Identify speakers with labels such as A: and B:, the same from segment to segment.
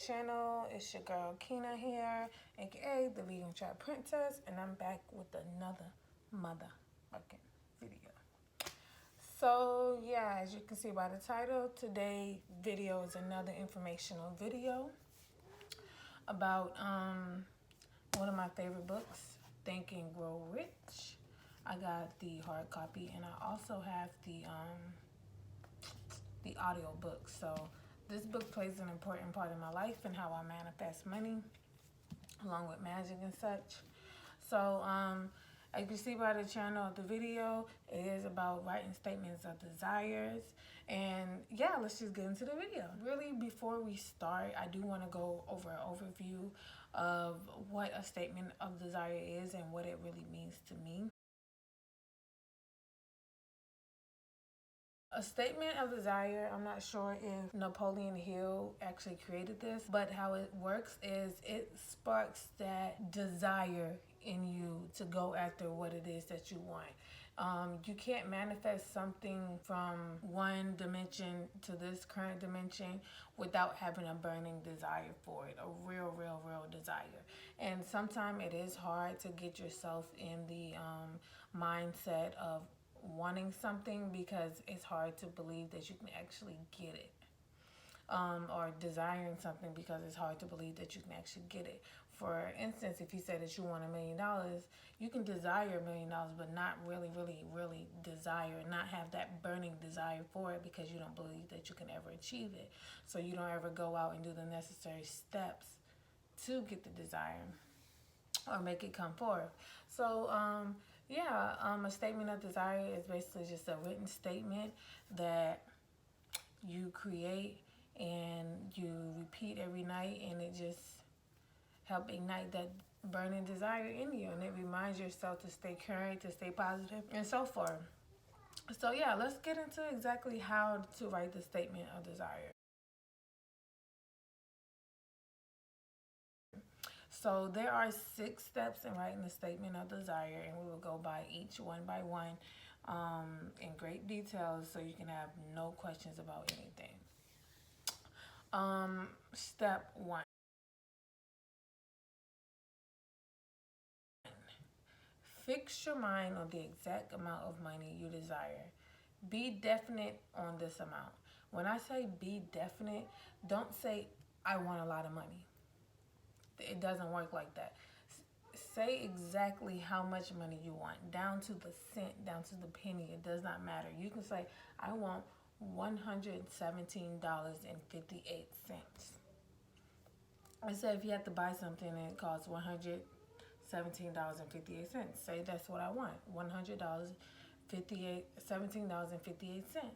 A: channel. It's your girl Kina here, aka the Vegan Trap Princess, and I'm back with another motherfucking video. So yeah, as you can see by the title, today video is another informational video about one of my favorite books, Think and Grow Rich. I got the hard copy and I also have the audio book. So this book plays an important part in my life and how I manifest money, along with magic and such. So as you see by the channel of the video, it is about writing statements of desires. And yeah, let's just get into the video. Really, before we start, I do want to go over an overview of what a statement of desire is and what it really means to me. A statement of desire, I'm not sure if Napoleon Hill actually created this, but how it works is it sparks that desire in you to go after what it is that you want. You can't manifest something from one dimension to this current dimension without having a burning desire for it, a real desire. And sometimes it is hard to get yourself in the mindset of wanting something because it's hard to believe that you can actually get it. Or desiring something because it's hard to believe that you can actually get it. For instance, if you say that you want $1 million, you can desire $1 million, but not really desire, not have that burning desire for it because you don't believe that you can ever achieve it. So you don't ever go out and do the necessary steps to get the desire or make it come forth. So a statement of desire is basically just a written statement that you create and you repeat every night, and it just help ignite that burning desire in you, and it reminds yourself to stay current, to stay positive, and so forth. So yeah, let's get into exactly how to write the statement of desire. So there are 6 steps in writing the statement of desire, and we will go by each one by one in great detail so you can have no questions about anything. Step 1. Fix your mind on the exact amount of money you desire. Be definite on this amount. When I say be definite, don't say, I want a lot of money. It doesn't work like that. Say exactly how much money you want, down to the cent, down to the penny. It does not matter. You can say, I want $117.58. I say if you have to buy something and it costs $117.58, say that's what I want, $17.58.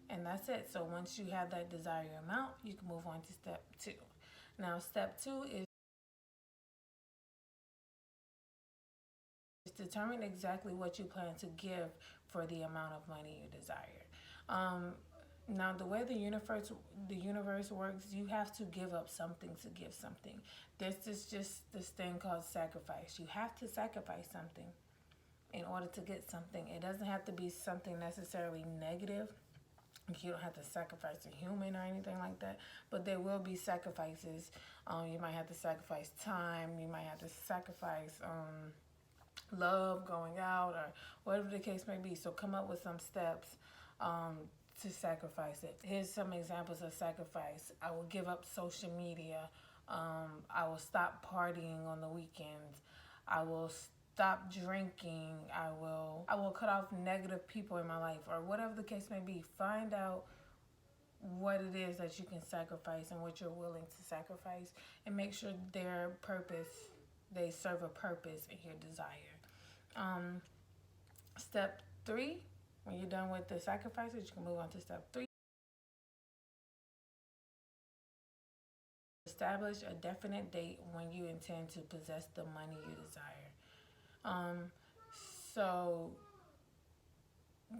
A: And that's it. So once you have that desired amount, you can move on to step 2. Now, step 2 is determine exactly what you plan to give for the amount of money you desire. Now, the way the universe works, you have to give up something to give something. There's just this thing called sacrifice. You have to sacrifice something in order to get something. It doesn't have to be something necessarily negative. You don't have to sacrifice a human or anything like that, but there will be sacrifices. You might have to sacrifice time. You might have to sacrifice love, going out, or whatever the case may be. So come up with some steps to sacrifice it. Here's some examples of sacrifice. I will give up social media. I will stop partying on the weekends. I will stop drinking. I will cut off negative people in my life, or whatever the case may be. Find out what it is that you can sacrifice and what you're willing to sacrifice, and make sure they serve a purpose in your desire. Step 3, when you're done with the sacrifices, you can move on to step 3. Establish a definite date when you intend to possess the money you desire. So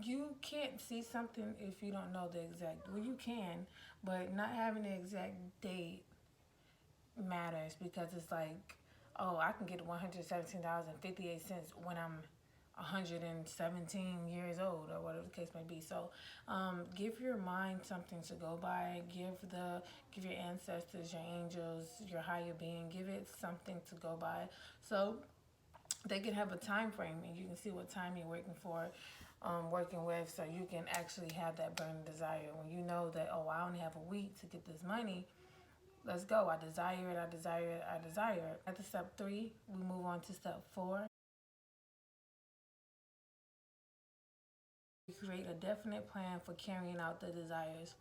A: you can't see something if you don't know the exact, well, you can, but not having the exact date matters, because it's like, oh, I can get $117.58 when I'm 117 years old or whatever the case may be. So give your mind something to go by. Give your ancestors, your angels, your higher being, give it something to go by, so they can have a time frame and you can see what time you're working for, working with, so you can actually have that burning desire. When you know that, oh, I only have a week to get this money, let's go. I desire it, I desire it, I desire it. At the step 3, we move on to step 4. You create a definite plan for carrying out the desires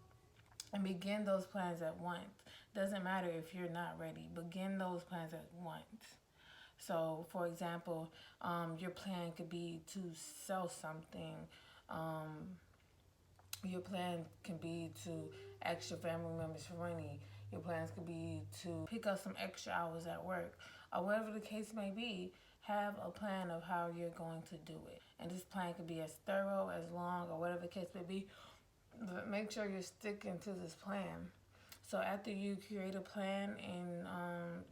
A: and begin those plans at once. Doesn't matter if you're not ready, begin those plans at once. So, for example, your plan could be to sell something. Your plan can be to ask your family members for money. Your plans could be to pick up some extra hours at work, or whatever the case may be. Have a plan of how you're going to do it. And this plan could be as thorough, as long, or whatever the case may be. But make sure you're sticking to this plan. So after you create a plan and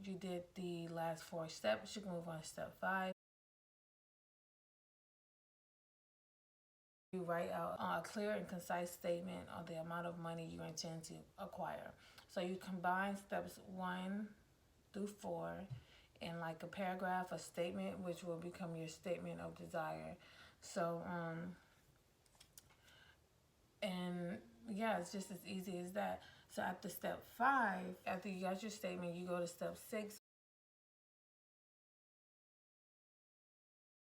A: you did the last 4 steps, you can move on to step 5. You write out a clear and concise statement of the amount of money you intend to acquire. So you combine steps 1 through 4 in like a paragraph, a statement, which will become your statement of desire. So, and yeah, it's just as easy as that. So after step 5, after you got your statement, you go to step 6,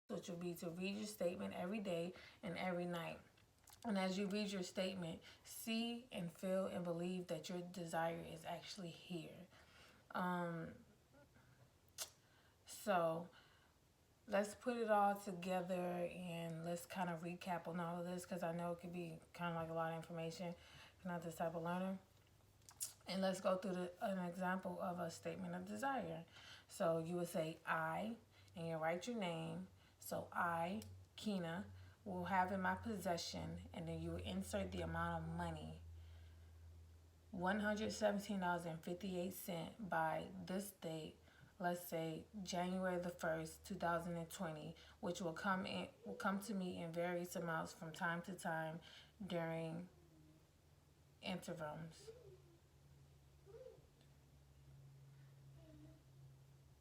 A: which will be to read your statement every day and every night. And as you read your statement, see and feel and believe that your desire is actually here. So let's put it all together and let's kind of recap on all of this, because I know it could be kind of like a lot of information. I'm not this type of learner. And let's go through an example of a statement of desire. So you would say I, and you write your name. So I, Kina, will have in my possession, and then you will insert the amount of money, $117.58 by this date. Let's say January the 1st, 2020, which will come to me in various amounts from time to time during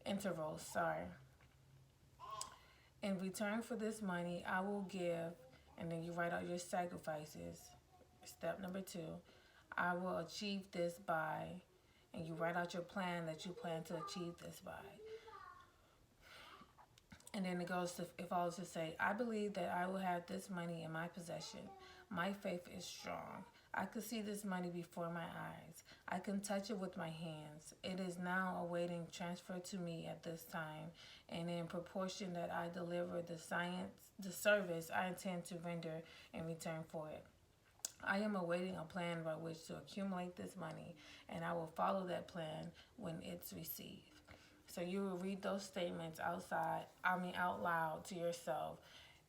A: intervals, sorry. In return for this money, I will give, and then you write out your sacrifices. Step number 2, I will achieve this by, and you write out your plan that you plan to achieve this by. And then it goes to, if I was to say, I believe that I will have this money in my possession. My faith is strong. I could see this money before my eyes. I can touch it with my hands. It is now awaiting transfer to me at this time, and in proportion that I deliver the service I intend to render in return for it. I am awaiting a plan by which to accumulate this money, and I will follow that plan when it's received. So you will read those statements out loud to yourself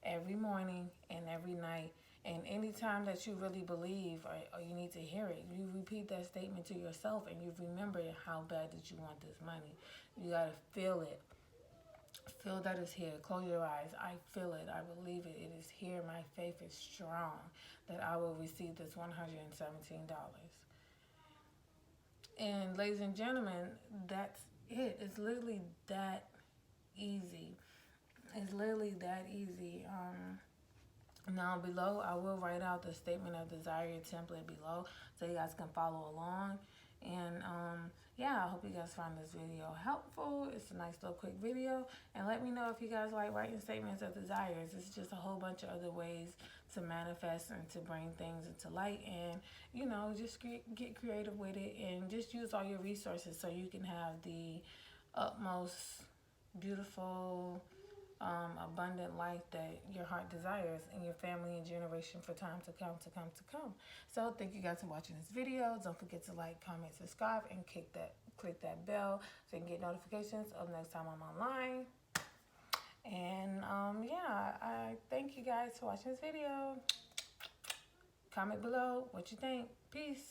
A: every morning and every night. And anytime that you really believe or you need to hear it, you repeat that statement to yourself and you remember how bad that you want this money. You got to feel it. Feel that it's here. Close your eyes. I feel it. I believe it. It is here. My faith is strong that I will receive this $117. And ladies and gentlemen, that's it. It's literally that easy. It's literally that easy. Now below, I will write out the statement of desire template below so you guys can follow along. And yeah, I hope you guys found this video helpful. It's a nice little quick video. And let me know if you guys like writing statements of desires. It's just a whole bunch of other ways to manifest and to bring things into light. And, you know, just get creative with it and just use all your resources so you can have the utmost beautiful, abundant life that your heart desires in your family and generation for time to come. So thank you guys for watching this video. Don't forget to like, comment, subscribe, and click that bell so you can get notifications of next time I'm online. And yeah, I thank you guys for watching this video. Comment below what you think. Peace.